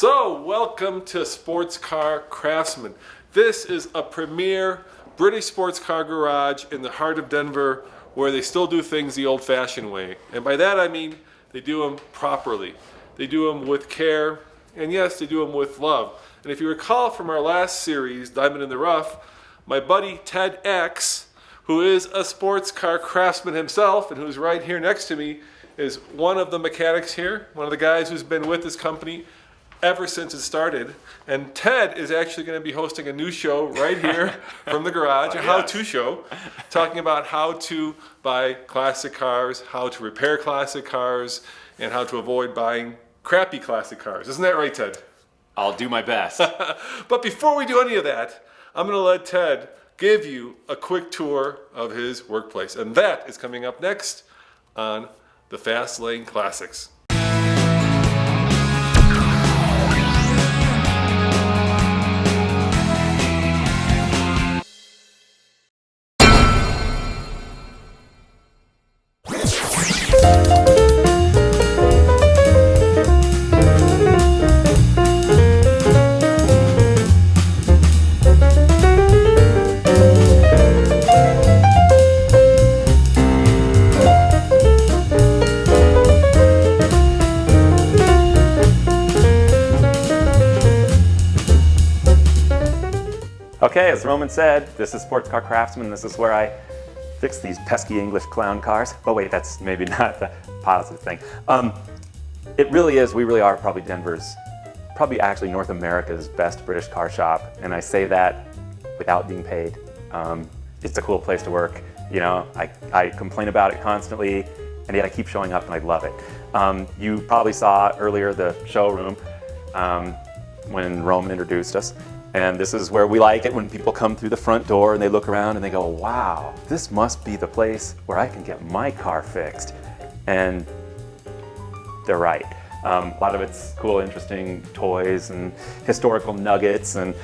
So, welcome to Sports Car Craftsmen. This is a premier British sports car garage in the heart of Denver where they still do things the old-fashioned way. And by that I mean they do them properly. They do them with care, and yes, they do them with love. And if you recall from our last series, Diamond in the Rough, my buddy Ted X, who is a sports car craftsman himself and who's right here next to me, is one of the mechanics here, one of the guys who's been with this company ever since it started. And Ted is actually going to be hosting a new show right here from the garage, a how-to show, talking about how to buy classic cars, how to repair classic cars, and how to avoid buying crappy classic cars. Isn't that right, Ted? I'll do my best. But before we do any of that, I'm going to let Ted give you a quick tour of his workplace. And that is coming up next on the Fast Lane Classics. Okay, as Roman said, this is Sports Car Craftsman. This is where I fix these pesky English clown cars. Oh wait, that's maybe not the positive thing. It really is, we really are probably Denver's, probably actually North America's best British car shop. And I say that without being paid. It's a cool place to work. You know, I complain about it constantly, and yet I keep showing up and I love it. You probably saw earlier the showroom when Roman introduced us. And this is where we like it when people come through the front door and they look around and they go, wow, this must be the place where I can get my car fixed. And they're right. A lot of it's cool, interesting toys and historical nuggets and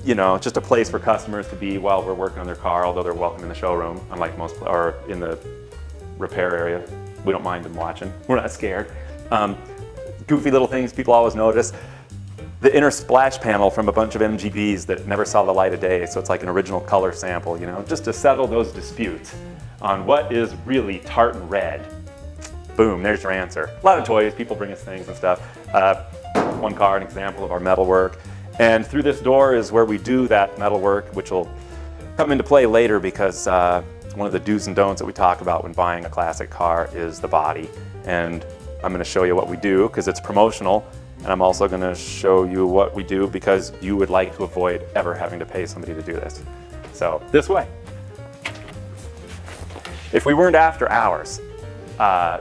you know, just a place for customers to be while we're working on their car, although they're welcome in the showroom, unlike most, or in the repair area. We don't mind them watching. We're not scared. Goofy little things people always notice. The inner splash panel from a bunch of MGBs that never saw the light of day, so it's like an original color sample, you know, just to settle those disputes on what is really tartan red. Boom, there's your answer. A lot of toys, people bring us things and stuff. One car, an example of our metalwork. And through this door is where we do that metalwork, which will come into play later because one of the do's and don'ts that we talk about when buying a classic car is the body. And I'm going to show you what we do because it's promotional. And I'm also going to show you what we do because you would like to avoid ever having to pay somebody to do this. So this way. If we weren't after hours, I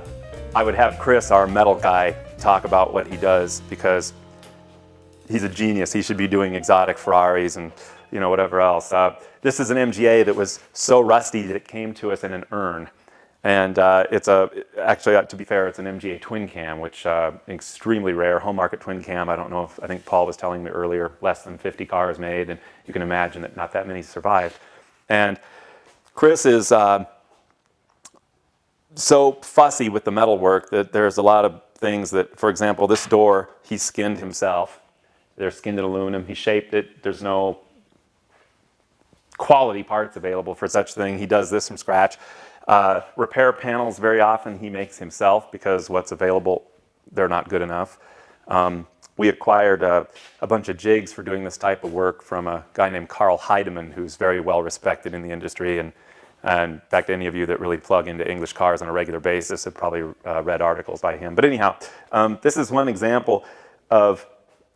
would have Chris, our metal guy, talk about what he does because he's a genius. He should be doing exotic Ferraris and you know whatever else. This is an MGA that was so rusty that it came to us in an urn. And actually, to be fair, it's an MGA twin cam, which extremely rare, home market twin cam. I don't know if, I think Paul was telling me earlier, less than 50 cars made, and you can imagine that not that many survived. And Chris is so fussy with the metal work that there's a lot of things that, for example, this door, he skinned himself. They're skinned in aluminum, he shaped it. There's no quality parts available for such thing. He does this from scratch. Repair panels very often he makes himself because what's available, they're not good enough. We acquired a bunch of jigs for doing this type of work from a guy named Carl Heidemann, who's very well respected in the industry. And in fact, any of you that really plug into English cars on a regular basis have probably read articles by him. But anyhow, this is one example of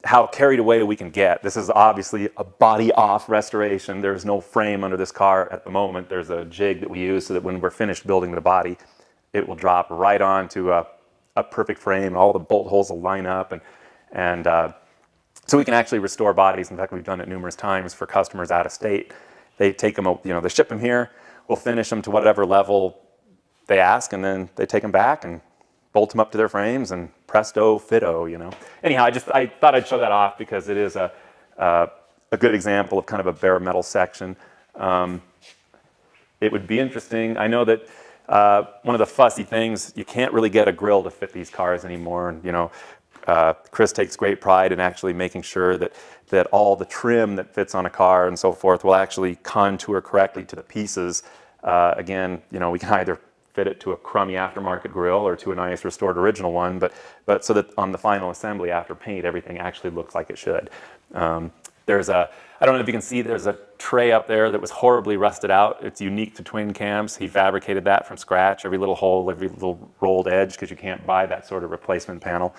how carried away we can get. This is obviously a body-off restoration. There's no frame under this car at the moment. There's a jig that we use so that when we're finished building the body, it will drop right onto a perfect frame. All the bolt holes will line up, and so we can actually restore bodies. In fact, we've done it numerous times for customers out of state. They take them, you know, they ship them here. We'll finish them to whatever level they ask, and then they take them back and bolt them up to their frames, and presto, fitto, you know. Anyhow, I thought I'd show that off because it is a good example of kind of a bare metal section. It would be interesting. I know that one of the fussy things, you can't really get a grill to fit these cars anymore. And, you know, Chris takes great pride in actually making sure that all the trim that fits on a car and so forth will actually contour correctly to the pieces. Again, we can either fit it to a crummy aftermarket grill or to a nice restored original one, but so that on the final assembly after paint, everything actually looks like it should. I don't know if you can see, there's a tray up there that was horribly rusted out. It's unique to twin cams. He fabricated that from scratch, every little hole, every little rolled edge, because you can't buy that sort of replacement panel.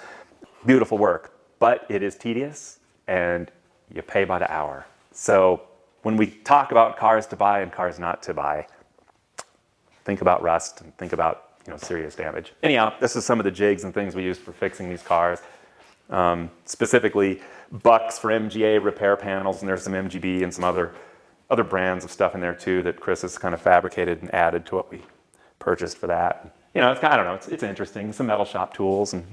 Beautiful work, but it is tedious and you pay by the hour. So when we talk about cars to buy and cars not to buy, think about rust and think about serious damage. Anyhow, this is some of the jigs and things we use for fixing these cars. Specifically bucks for MGA repair panels, and there's some MGB and some other brands of stuff in there too that Chris has kind of fabricated and added to what we purchased for that. It's I don't know, it's interesting. Some metal shop tools and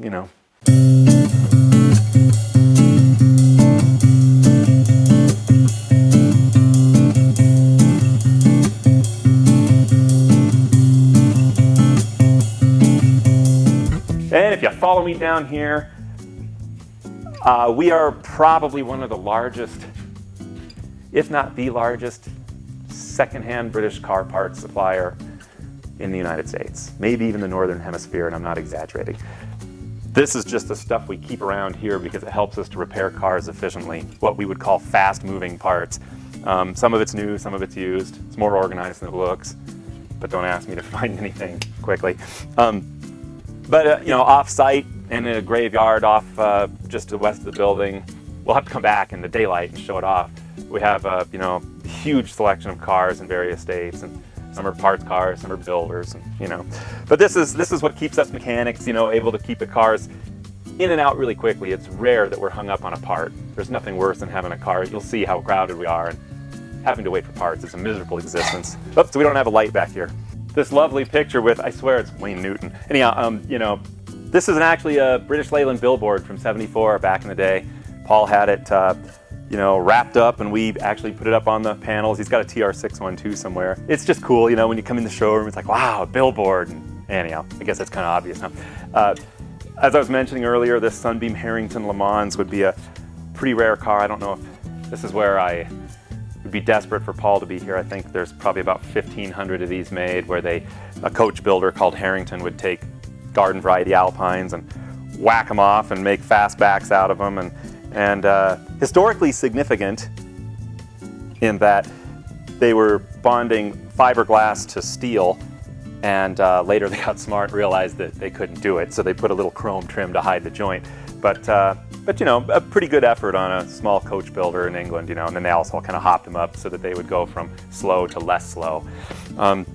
And if you follow me down here, we are probably one of the largest, if not the largest, secondhand British car parts supplier in the United States. Maybe even the Northern Hemisphere, and I'm not exaggerating. This is just the stuff we keep around here because it helps us to repair cars efficiently, what we would call fast-moving parts. Some of it's new, some of it's used. It's more organized than it looks, but don't ask me to find anything quickly. Off-site in a graveyard off just to the west of the building, we'll have to come back in the daylight and show it off. We have a huge selection of cars in various states, and some are parts cars, some are builders, and But this is what keeps us mechanics, able to keep the cars in and out really quickly. It's rare that we're hung up on a part. There's nothing worse than having a car. You'll see how crowded we are, and having to wait for parts is a miserable existence. Oops, we don't have a light back here. This lovely picture with, I swear it's Wayne Newton. Anyhow, this is actually a British Leyland billboard from '74 back in the day. Paul had it, wrapped up, and we actually put it up on the panels. He's got a TR612 somewhere. It's just cool, when you come in the showroom, it's like, wow, a billboard. And anyhow, I guess that's kind of obvious, huh? As I was mentioning earlier, this Sunbeam Harrington Lemans would be a pretty rare car. I don't know if this is where I would be desperate for Paul to be here. I think there's probably about 1,500 of these made where a coach builder called Harrington would take garden variety Alpines and whack them off and make fastbacks out of them. And historically significant in that they were bonding fiberglass to steel, and later they got smart and realized that they couldn't do it, so they put a little chrome trim to hide the joint. But a pretty good effort on a small coach builder in England, and then they also kind of hopped them up so that they would go from slow to less slow. An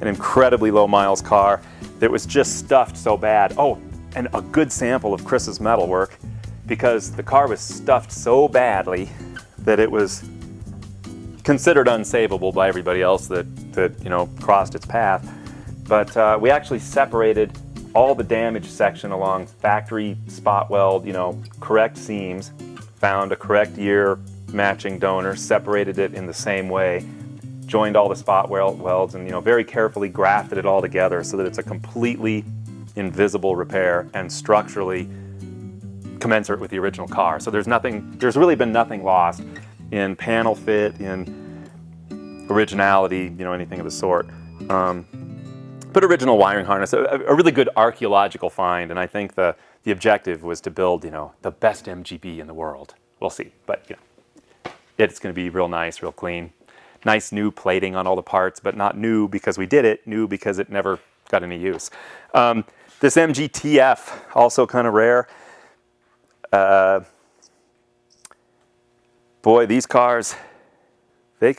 incredibly low miles car that was just stuffed so bad. Oh, and a good sample of Chris's metalwork, because the car was stuffed so badly that it was considered unsavable by everybody else that crossed its path. But we actually separated all the damaged section along factory spot weld, correct seams, found a correct year matching donor, separated it in the same way, joined all the spot welds, and very carefully grafted it all together so that it's a completely invisible repair and structurally commensurate with the original car. So there's really been nothing lost in panel fit, in originality, anything of the sort. But original wiring harness, a really good archaeological find, and I think the objective was to build, the best MGB in the world. We'll see, but it's going to be real nice, real clean. Nice new plating on all the parts, but not new because we did it, new because it never got any use. This MGTF, also kind of rare. Boy, these cars, they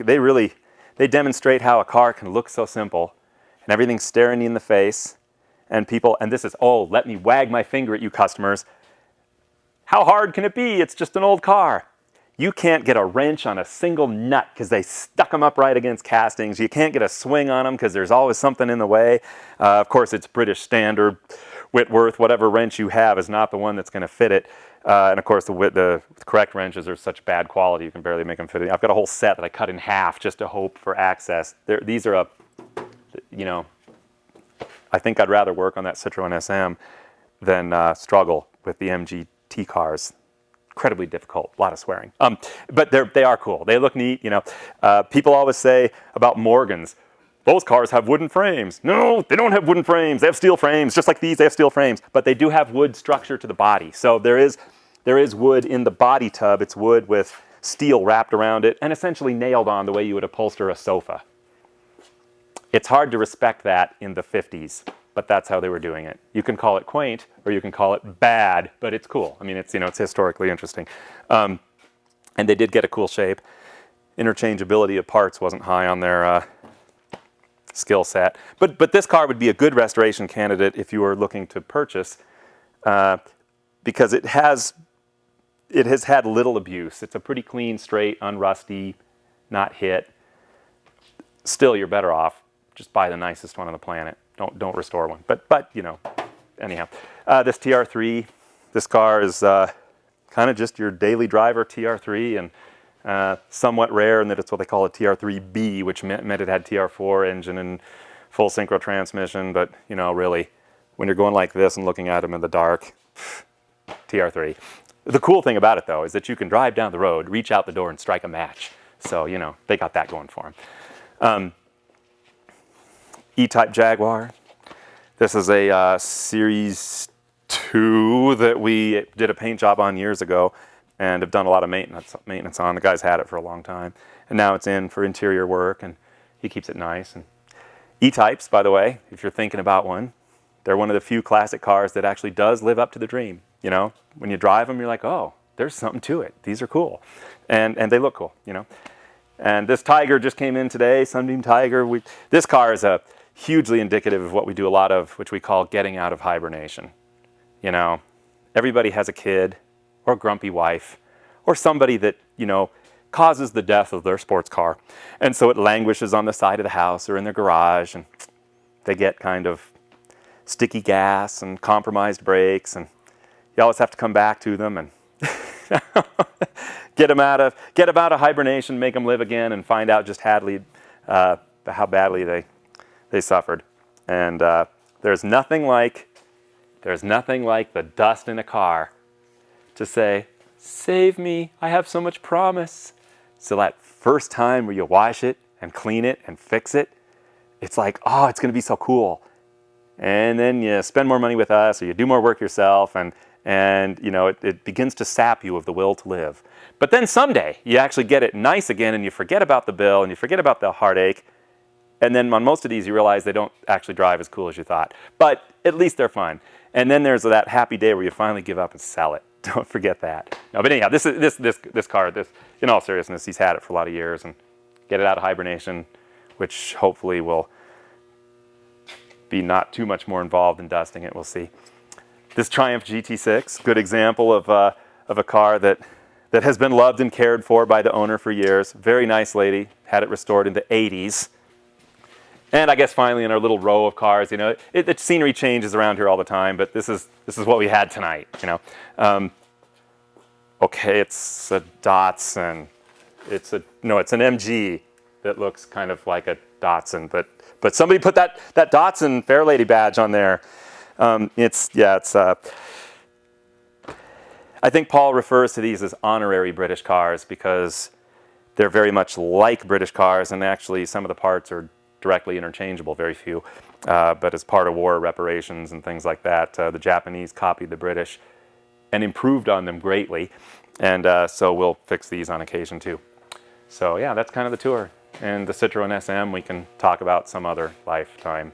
demonstrate how a car can look so simple, and everything's staring you in the face, and this is, let me wag my finger at you customers. How hard can it be? It's just an old car. You can't get a wrench on a single nut because they stuck them upright against castings. You can't get a swing on them because there's always something in the way. Of course, it's British standard. Whitworth, whatever wrench you have is not the one that's going to fit it. And of course, the correct wrenches are such bad quality you can barely make them fit. I've got a whole set that I cut in half just to hope for access. These are I think I'd rather work on that Citroen SM than struggle with the MG T cars. Incredibly difficult, a lot of swearing. But they are cool. They look neat, you know. People always say about Morgans, those cars have wooden frames. No, they don't have wooden frames. They have steel frames. Just like these, they have steel frames. But they do have wood structure to the body. So there is wood in the body tub. It's wood with steel wrapped around it and essentially nailed on the way you would upholster a sofa. It's hard to respect that in the 50s, but that's how they were doing it. You can call it quaint or you can call it bad, but it's cool. I mean, it's, you know, it's historically interesting. And they did get a cool shape. Interchangeability of parts wasn't high on their skill set. But this car would be a good restoration candidate if you were looking to purchase because it has had little abuse. It's a pretty clean, straight, unrusty, not hit. Still, you're better off. Just buy the nicest one on the planet. Don't restore one. But you know, anyhow, this TR3, this car is kind of just your daily driver TR3 and somewhat rare in that it's what they call a TR3B, which meant it had TR4 engine and full synchro transmission. But you know, really, when you're going like this and looking at them in the dark, TR3. The cool thing about it though is that you can drive down the road, reach out the door, and strike a match. So you know, they got that going for them. E-Type Jaguar. This is a Series 2 that we did a paint job on years ago and have done a lot of maintenance on. The guy's had it for a long time. And now it's in for interior work and he keeps it nice. And E-Types, by the way, if you're thinking about one, they're one of the few classic cars that actually does live up to the dream. You know, when you drive them, you're like, oh, there's something to it. These are cool. And they look cool, you know. And this Tiger just came in today, Sunbeam Tiger. This car is hugely indicative of what we do a lot of, which we call getting out of hibernation. You know, everybody has a kid or a grumpy wife or somebody that, you know, causes the death of their sports car. And so it languishes on the side of the house or in their garage and they get kind of sticky gas and compromised brakes and you always have to come back to them and get them out of hibernation, make them live again and find out just how badly they suffered. And there's nothing like the dust in a car to say, save me, I have so much promise. So that first time where you wash it and clean it and fix it, it's like, oh, it's going to be so cool. And then you spend more money with us or you do more work yourself and you know, it begins to sap you of the will to live. But then someday you actually get it nice again and you forget about the bill and you forget about the heartache. And then on most of these, you realize they don't actually drive as cool as you thought. But at least they're fun. And then there's that happy day where you finally give up and sell it. Don't forget that. No, but anyhow, this car, in all seriousness, he's had it for a lot of years and get it out of hibernation, which hopefully will be not too much more involved in dusting it. We'll see. This Triumph GT6, good example of a car that has been loved and cared for by the owner for years. Very nice lady. Had it restored in the 80s. And I guess finally in our little row of cars, you know, the scenery changes around here all the time, but this is what we had tonight, you know. Okay, it's a Datsun. It's an MG that looks kind of like a Datsun, but somebody put that Datsun Fairlady badge on there. I think Paul refers to these as honorary British cars because they're very much like British cars, and actually some of the parts are directly interchangeable, very few. But as part of war reparations and things like that, the Japanese copied the British and improved on them greatly. And so we'll fix these on occasion too. So yeah, that's kind of the tour. And the Citroen SM we can talk about some other lifetime.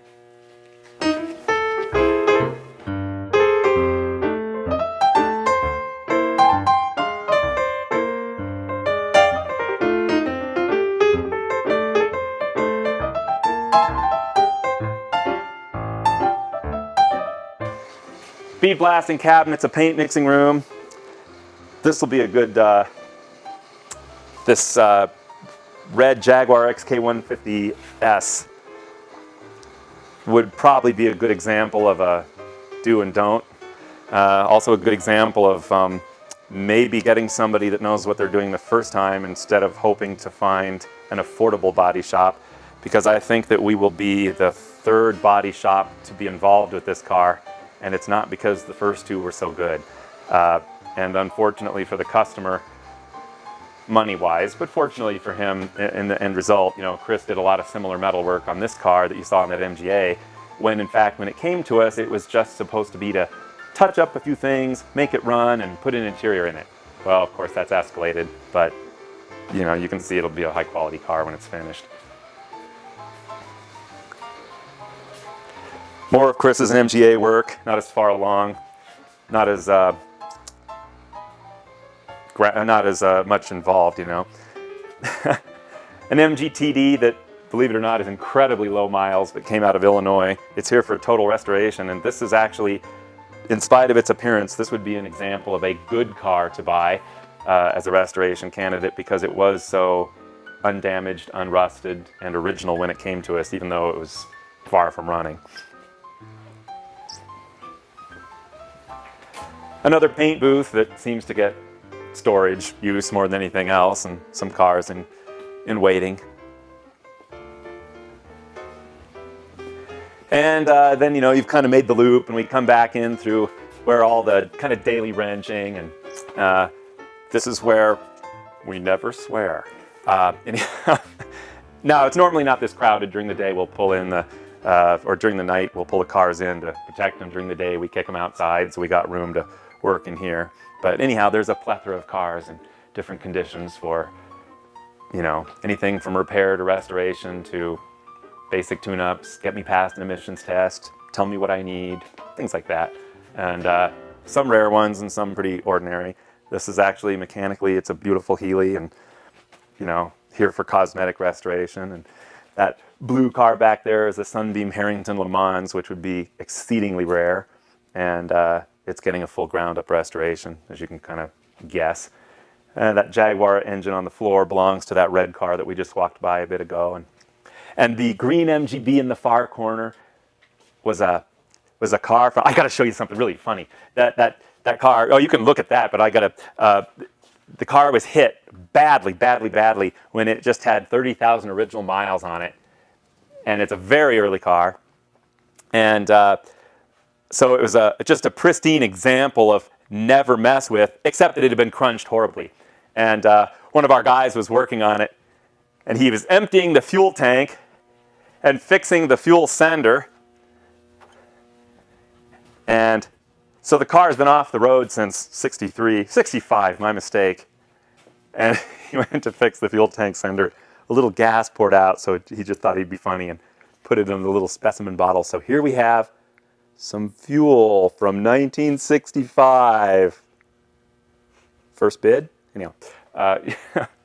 Bead blasting cabinets, a paint mixing room. This will be a good, this red Jaguar XK150S would probably be a good example of a do and don't. Also a good example of maybe getting somebody that knows what they're doing the first time instead of hoping to find an affordable body shop, because I think that we will be the third body shop to be involved with this car. And it's not because the first two were so good. And unfortunately for the customer, money-wise, but fortunately for him in the end result, Chris did a lot of similar metal work on this car that you saw in that MGA, when in fact, when it came to us, it was just supposed to be to touch up a few things, make it run, and put an interior in it. Well, of course, that's escalated, but you can see it'll be a high-quality car when it's finished. More of Chris's MGA work, not as far along, not as much involved, An MGTD that, believe it or not, is incredibly low miles, but came out of Illinois. It's here for total restoration, and this is actually, in spite of its appearance, this would be an example of a good car to buy as a restoration candidate, because it was so undamaged, unrusted, and original when it came to us, even though it was far from running. Another paint booth that seems to get storage use more than anything else, and some cars in waiting. And then, you've kind of made the loop, and we come back in through where all the kind of daily wrenching, and this is where we never swear. Anyhow, now, it's normally not this crowded. During the day, we'll pull in or during the night, we'll pull the cars in to protect them. During the day, we kick them outside, so we got room to work in here. But anyhow, there's a plethora of cars in different conditions for, anything from repair to restoration to basic tune-ups, get me past an emissions test, tell me what I need, things like that. And some rare ones and some pretty ordinary. This is actually mechanically, it's a beautiful Healy, and here for cosmetic restoration. And that blue car back there is a Sunbeam Harrington Lemans, which would be exceedingly rare. And it's getting a full ground-up restoration, as you can kind of guess. And that Jaguar engine on the floor belongs to that red car that we just walked by a bit ago. And the green MGB in the far corner was a car from, I got to show you something really funny. That car, oh, you can look at that, but I got to, the car was hit badly when it just had 30,000 original miles on it. And it's a very early car. And so it was just a pristine example of never mess with, except that it had been crunched horribly. And one of our guys was working on it, and he was emptying the fuel tank and fixing the fuel sender. And so the car has been off the road since 65, my mistake. And he went to fix the fuel tank sender. A little gas poured out, so he just thought he'd be funny and put it in the little specimen bottle. So here we have some fuel from 1965. First bid? Anyhow,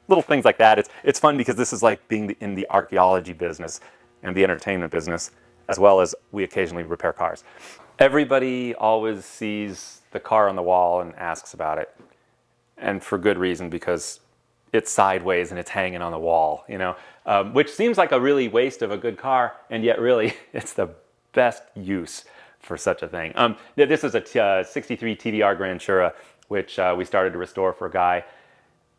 little things like that. It's fun because this is like being in the archaeology business and the entertainment business, as well as we occasionally repair cars. Everybody always sees the car on the wall and asks about it. And for good reason, because it's sideways and it's hanging on the wall, which seems like a really waste of a good car, and yet really it's the best use for such a thing. This is a 63 TVR Grand Tura, which we started to restore for a guy,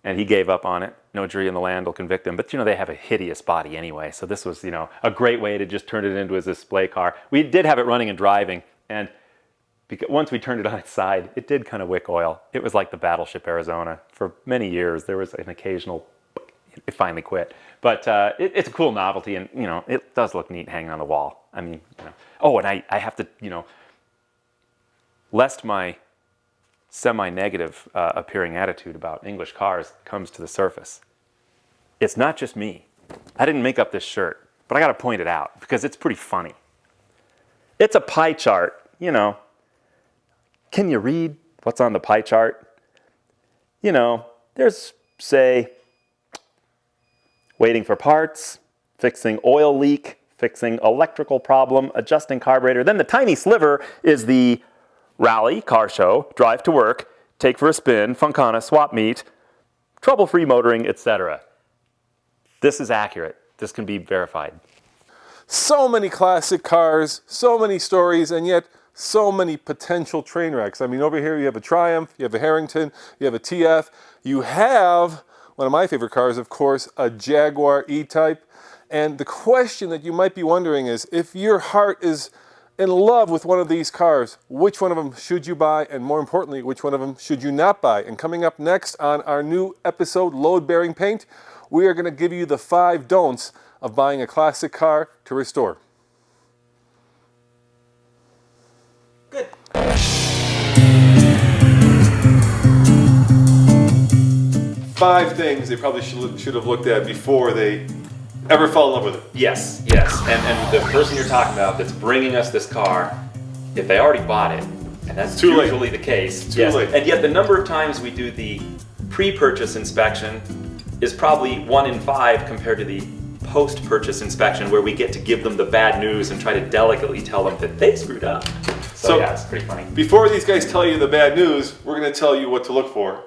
and he gave up on it. No jury in the land will convict him, but they have a hideous body anyway, so this was a great way to just turn it into a display car. We did have it running and driving, and once we turned it on its side, it did kind of wick oil. It was like the Battleship Arizona. For many years, there was an occasional, it finally quit. But it's a cool novelty, and it does look neat hanging on the wall. I mean, Oh, and I have to, lest my semi-negative appearing attitude about English cars comes to the surface. It's not just me. I didn't make up this shirt, but I got to point it out because it's pretty funny. It's a pie chart, Can you read what's on the pie chart? There's, say, waiting for parts, fixing oil leak, fixing electrical problem, adjusting carburetor. Then the tiny sliver is the rally, car show, drive to work, take for a spin, Funkana, swap meet, trouble-free motoring, etc. This is accurate. This can be verified. So many classic cars, so many stories, and yet so many potential train wrecks. I mean, over here you have a Triumph, you have a Harrington, you have a TF, you have, one of my favorite cars, of course, a Jaguar E-Type. And the question that you might be wondering is, if your heart is in love with one of these cars, which one of them should you buy? And more importantly, which one of them should you not buy? And coming up next on our new episode, Load Bearing Paint, we are going to give you the 5 don'ts of buying a classic car to restore. Good. 5 things they probably should have looked at before they ever fell in love with it. Yes, yes. And the person you're talking about that's bringing us this car, if they already bought it, and that's Too late. usually the case. Too late. And yet the number of times we do the pre-purchase inspection is probably 1 in 5 compared to the post-purchase inspection, where we get to give them the bad news and try to delicately tell them that they screwed up. So yeah, it's pretty funny. Before these guys tell you the bad news, we're going to tell you what to look for.